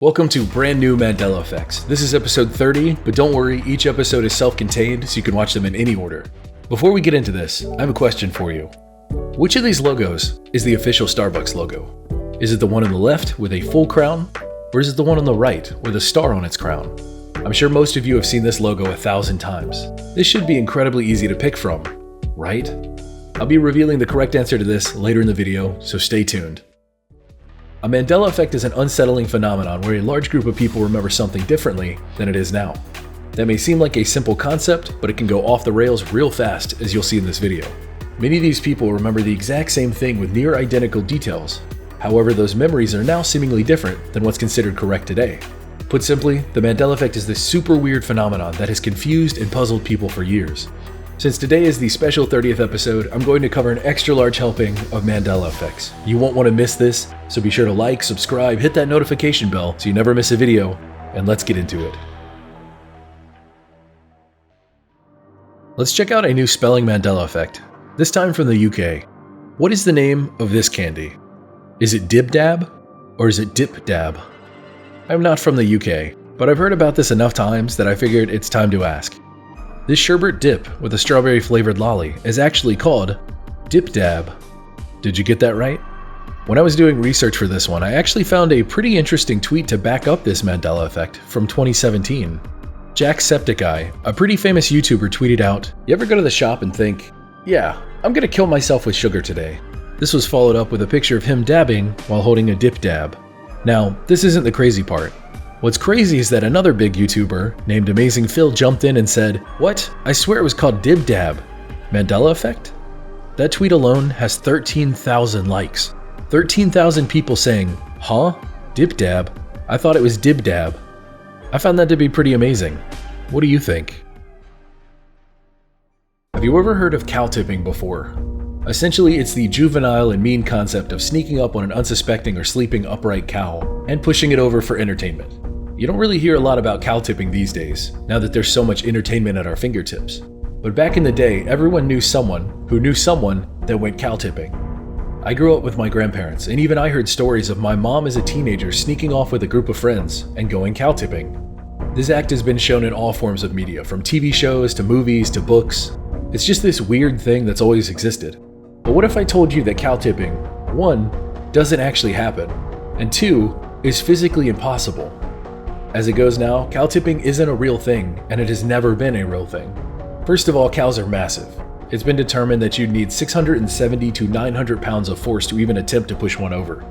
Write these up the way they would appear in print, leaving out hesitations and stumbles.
Welcome to brand new Mandela Effects. This is episode 30, but don't worry, each episode is self-contained, so you can watch them in any order. Before we get into this, I have a question for you. Which of these logos is the official Starbucks logo? Is it the one on the left with a full crown, or is it the one on the right with a star on its crown? I'm sure most of you have seen this logo 1,000 times. This should be incredibly easy to pick from, right? I'll be revealing the correct answer to this later in the video, so stay tuned. A Mandela effect is an unsettling phenomenon where a large group of people remember something differently than it is now. That may seem like a simple concept, but it can go off the rails real fast, as you'll see in this video. Many of these people remember the exact same thing with near identical details. However, those memories are now seemingly different than what's considered correct today. Put simply, the Mandela effect is this super weird phenomenon that has confused and puzzled people for years. Since today is the special 30th episode, I'm going to cover an extra large helping of Mandela effects. You won't want to miss this, so be sure to like, subscribe, hit that notification bell so you never miss a video, and let's get into it. Let's check out a new spelling Mandela effect, this time from the UK. What is the name of this candy? Is it Dib Dab, or is it Dib Dab? I'm not from the UK, but I've heard about this enough times that I figured it's time to ask. This sherbet dip with a strawberry flavored lolly is actually called Dib Dab. Did you get that right? When I was doing research for this one, I actually found a pretty interesting tweet to back up this Mandela effect from 2017. Jacksepticeye, a pretty famous YouTuber, tweeted out, "You ever go to the shop and think, yeah, I'm gonna kill myself with sugar today?" This was followed up with a picture of him dabbing while holding a dip dab. Now, this isn't the crazy part. What's crazy is that another big YouTuber named Amazing Phil jumped in and said, "What? I swear it was called Dib Dab. Mandela effect?" That tweet alone has 13,000 likes. 13,000 people saying, "Huh? Dib Dab? I thought it was Dib Dab." I found that to be pretty amazing. What do you think? Have you ever heard of cow tipping before? Essentially, it's the juvenile and mean concept of sneaking up on an unsuspecting or sleeping upright cow and pushing it over for entertainment. You don't really hear a lot about cow tipping these days, now that there's so much entertainment at our fingertips. But back in the day, everyone knew someone who knew someone that went cow tipping. I grew up with my grandparents, and even I heard stories of my mom as a teenager sneaking off with a group of friends and going cow tipping. This act has been shown in all forms of media, from TV shows to movies to books. It's just this weird thing that's always existed. But what if I told you that cow tipping, 1, doesn't actually happen, and 2, is physically impossible? As it goes now, cow tipping isn't a real thing, and it has never been a real thing. First of all, cows are massive. It's been determined that you'd need 670 to 900 pounds of force to even attempt to push one over.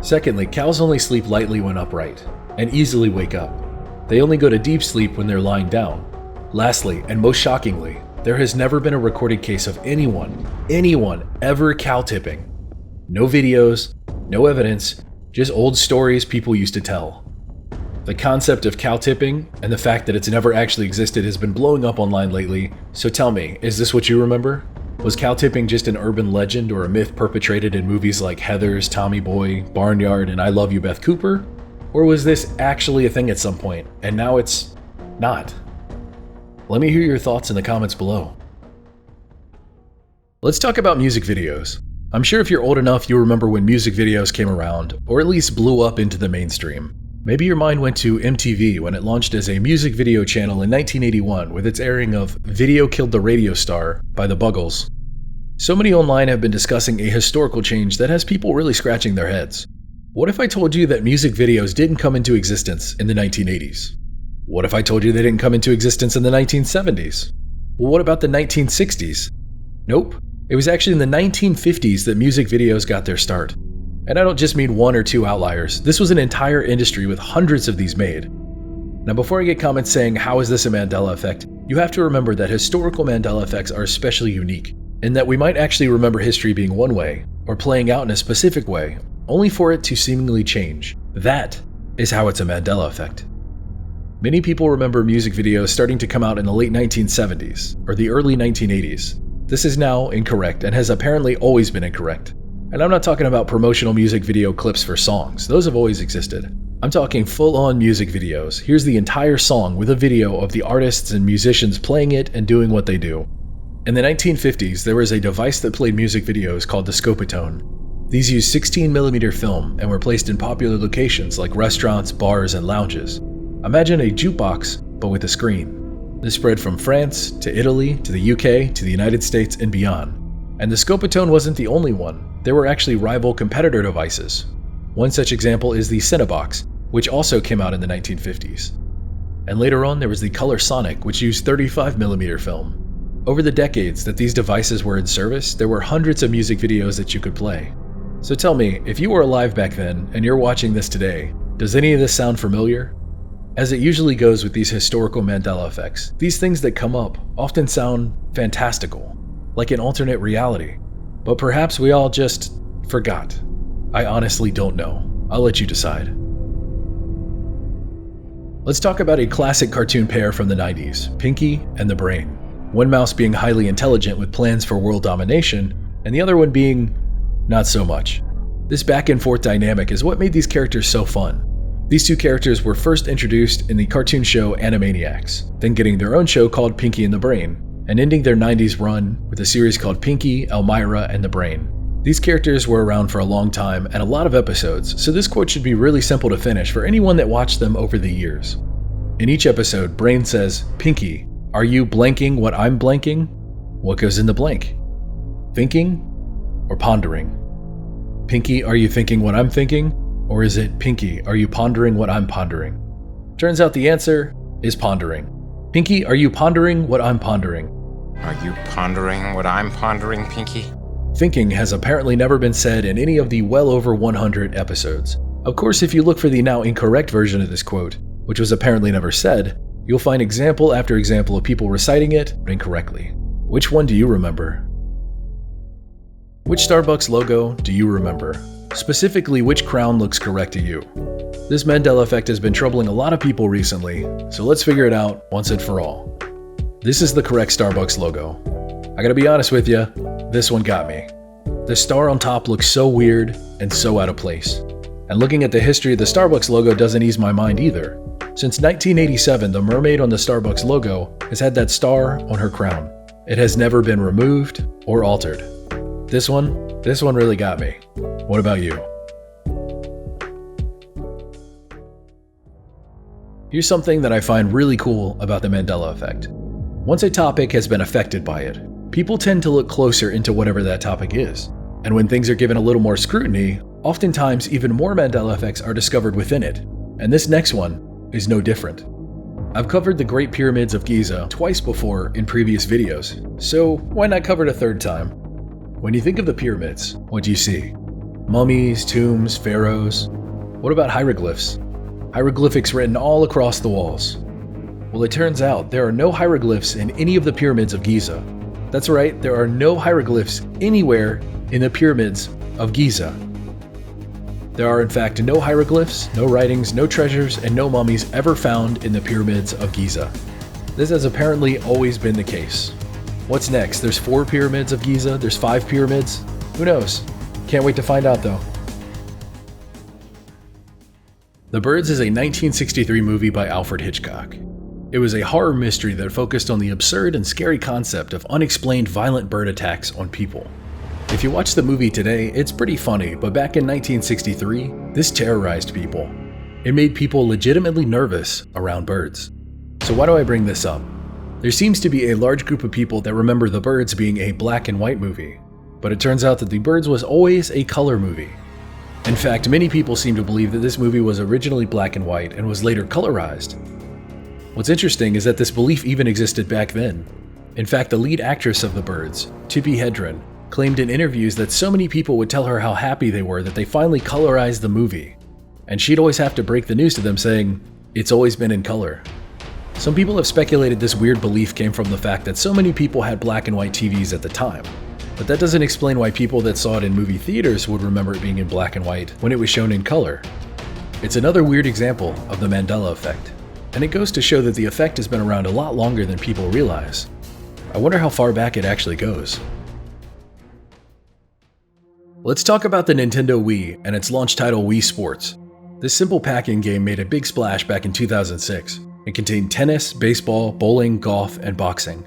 Secondly, cows only sleep lightly when upright, and easily wake up. They only go to deep sleep when they're lying down. Lastly, and most shockingly, there has never been a recorded case of anyone ever cow tipping. No videos, no evidence, just old stories people used to tell. The concept of cow tipping and the fact that it's never actually existed has been blowing up online lately, so tell me, is this what you remember? Was cow tipping just an urban legend or a myth perpetrated in movies like Heathers, Tommy Boy, Barnyard, and I Love You, Beth Cooper? Or was this actually a thing at some point, and now it's not? Let me hear your thoughts in the comments below. Let's talk about music videos. I'm sure if you're old enough, you'll remember when music videos came around, or at least blew up into the mainstream. Maybe your mind went to MTV when it launched as a music video channel in 1981 with its airing of Video Killed the Radio Star by the Buggles. So many online have been discussing a historical change that has people really scratching their heads. What if I told you that music videos didn't come into existence in the 1980s? What if I told you they didn't come into existence in the 1970s? Well, what about the 1960s? Nope. It was actually in the 1950s that music videos got their start. And I don't just mean 1 or 2 outliers. This was an entire industry with hundreds of these made. Now, before I get comments saying, how is this a Mandela effect? You have to remember that historical Mandela effects are especially unique, in that we might actually remember history being one way, or playing out in a specific way, only for it to seemingly change. That is how it's a Mandela effect. Many people remember music videos starting to come out in the late 1970s, or the early 1980s. This is now incorrect, and has apparently always been incorrect. And I'm not talking about promotional music video clips for songs, those have always existed. I'm talking full-on music videos. Here's the entire song with a video of the artists and musicians playing it and doing what they do. In the 1950s, there was a device that played music videos called the Scopitone. These used 16mm film and were placed in popular locations like restaurants, bars, and lounges. Imagine a jukebox, but with a screen. This spread from France to Italy to the UK to the United States and beyond. And the Scopatone wasn't the only one. There were actually rival competitor devices. One such example is the Cinebox, which also came out in the 1950s. And later on, there was the Color Sonic, which used 35mm film. Over the decades that these devices were in service, there were hundreds of music videos that you could play. So tell me, if you were alive back then and you're watching this today, does any of this sound familiar? As it usually goes with these historical Mandela effects, these things that come up often sound fantastical, like an alternate reality. But perhaps we all just forgot. I honestly don't know. I'll let you decide. Let's talk about a classic cartoon pair from the 90s, Pinky and the Brain. One mouse being highly intelligent with plans for world domination, and the other one being not so much. This back and forth dynamic is what made these characters so fun. These two characters were first introduced in the cartoon show Animaniacs, then getting their own show called Pinky and the Brain, and ending their 90s run with a series called Pinky, Elmira, and the Brain. These characters were around for a long time and a lot of episodes, so this quote should be really simple to finish for anyone that watched them over the years. In each episode, Brain says, "Pinky, are you blanking what I'm blanking?" What goes in the blank? Thinking or pondering? Pinky, are you thinking what I'm thinking? Or is it, Pinky, are you pondering what I'm pondering? Turns out the answer is pondering. Pinky, are you pondering what I'm pondering? Are you pondering what I'm pondering, Pinky? Thinking has apparently never been said in any of the well over 100 episodes. Of course, if you look for the now incorrect version of this quote, which was apparently never said, you'll find example after example of people reciting it incorrectly. Which one do you remember? Which Starbucks logo do you remember? Specifically, which crown looks correct to you? This Mandela effect has been troubling a lot of people recently, so let's figure it out once and for all. This is the correct Starbucks logo. I gotta be honest with you, this one got me. The star on top looks so weird and so out of place. And looking at the history of the Starbucks logo doesn't ease my mind either. Since 1987, the mermaid on the Starbucks logo has had that star on her crown. It has never been removed or altered. This one really got me. What about you? Here's something that I find really cool about the Mandela effect. Once a topic has been affected by it, people tend to look closer into whatever that topic is. And when things are given a little more scrutiny, oftentimes even more Mandela effects are discovered within it. And this next one is no different. I've covered the Great Pyramids of Giza twice before in previous videos, so why not cover it a third time? When you think of the pyramids, what do you see? Mummies, tombs, pharaohs. What about hieroglyphs? Hieroglyphics written all across the walls. Well, it turns out there are no hieroglyphs in any of the pyramids of Giza. That's right, there are no hieroglyphs anywhere in the pyramids of Giza. There are in fact no hieroglyphs, no writings, no treasures, and no mummies ever found in the pyramids of Giza. This has apparently always been the case. What's next? There's 4 pyramids of Giza, there's 5 pyramids? Who knows? Can't wait to find out though. The Birds is a 1963 movie by Alfred Hitchcock. It was a horror mystery that focused on the absurd and scary concept of unexplained violent bird attacks on people. If you watch the movie today, it's pretty funny, but back in 1963, this terrorized people. It made people legitimately nervous around birds. So why do I bring this up? There seems to be a large group of people that remember The Birds being a black and white movie, but it turns out that The Birds was always a color movie. In fact, many people seem to believe that this movie was originally black and white and was later colorized. What's interesting is that this belief even existed back then. In fact, the lead actress of The Birds, Tippi Hedren, claimed in interviews that so many people would tell her how happy they were that they finally colorized the movie. And she'd always have to break the news to them saying, "It's always been in color." Some people have speculated this weird belief came from the fact that so many people had black and white TVs at the time. But that doesn't explain why people that saw it in movie theaters would remember it being in black and white when it was shown in color. It's another weird example of the Mandela effect. And it goes to show that the effect has been around a lot longer than people realize. I wonder how far back it actually goes. Let's talk about the Nintendo Wii and its launch title Wii Sports. This simple packing game made a big splash back in 2006. It contained tennis, baseball, bowling, golf, and boxing.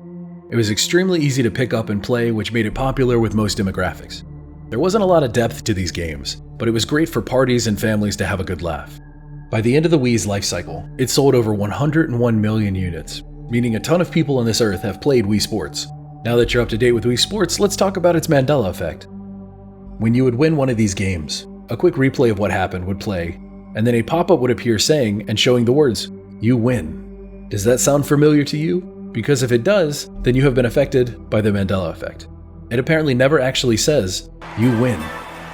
It was extremely easy to pick up and play, which made it popular with most demographics. There wasn't a lot of depth to these games, but it was great for parties and families to have a good laugh. By the end of the Wii's life cycle, it sold over 101 million units, meaning a ton of people on this earth have played Wii Sports. Now that you're up to date with Wii Sports, let's talk about its Mandela Effect. When you would win one of these games, a quick replay of what happened would play, and then a pop-up would appear saying and showing the words, "You win." Does that sound familiar to you? Because if it does, then you have been affected by the Mandela Effect. It apparently never actually says, "You win."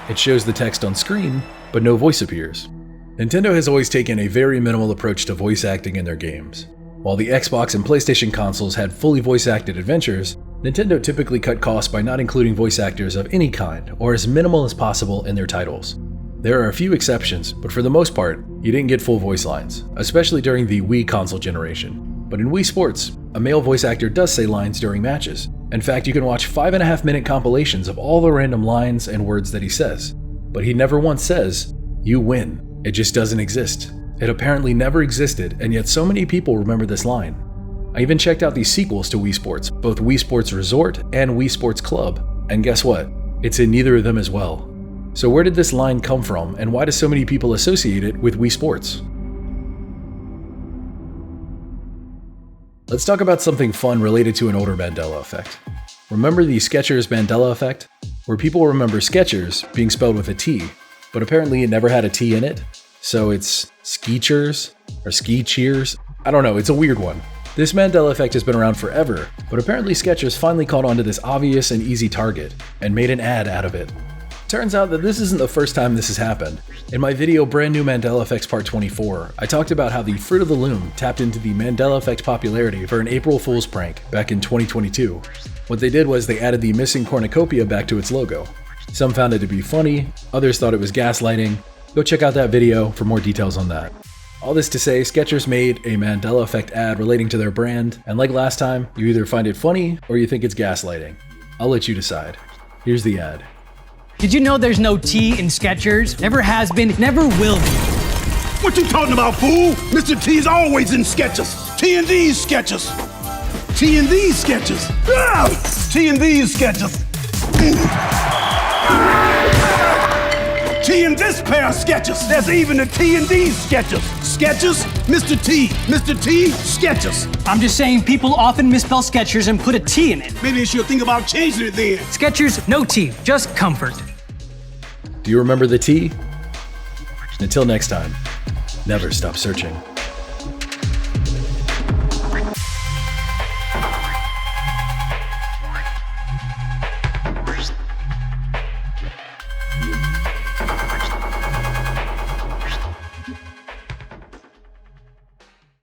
It shows the text on screen, but no voice appears. Nintendo has always taken a very minimal approach to voice acting in their games. While the Xbox and PlayStation consoles had fully voice-acted adventures, Nintendo typically cut costs by not including voice actors of any kind, or as minimal as possible in their titles. There are a few exceptions, but for the most part, you didn't get full voice lines, especially during the Wii console generation. But in Wii Sports, a male voice actor does say lines during matches. In fact, you can watch 5.5-minute compilations of all the random lines and words that he says. But he never once says, "You win." It just doesn't exist. It apparently never existed, and yet so many people remember this line. I even checked out the sequels to Wii Sports, both Wii Sports Resort and Wii Sports Club, and guess what? It's in neither of them as well. So where did this line come from, and why do so many people associate it with Wii Sports? Let's talk about something fun related to an older Mandela Effect. Remember the Skechers Mandela Effect? Where people remember Skechers being spelled with a T, but apparently it never had a T in it, so it's Skechers or Ski-cheers? I don't know, it's a weird one. This Mandela Effect has been around forever, but apparently Skechers finally caught on to this obvious and easy target, and made an ad out of it. Turns out that this isn't the first time this has happened. In my video Brand New Mandela Effects Part 24, I talked about how the Fruit of the Loom tapped into the Mandela Effect popularity for an April Fool's prank back in 2022. What they did was they added the missing cornucopia back to its logo. Some found it to be funny, others thought it was gaslighting. Go check out that video for more details on that. All this to say, Skechers made a Mandela Effect ad relating to their brand, and like last time, you either find it funny or you think it's gaslighting. I'll let you decide. Here's the ad. Did you know there's no T in Skechers? Never has been, never will be. What you talking about, fool? Mr. T's always in Skechers. T and D's Skechers. T and D's Skechers. Ah! T and D's Skechers. T and this pair of Skechers. There's even a T and D's Skechers. Skechers, Mr. T. Mr. T, Skechers. I'm just saying people often misspell Skechers and put a T in it. Maybe you should think about changing it then. Skechers, no T, just comfort. Do you remember the T? Until next time, never stop searching.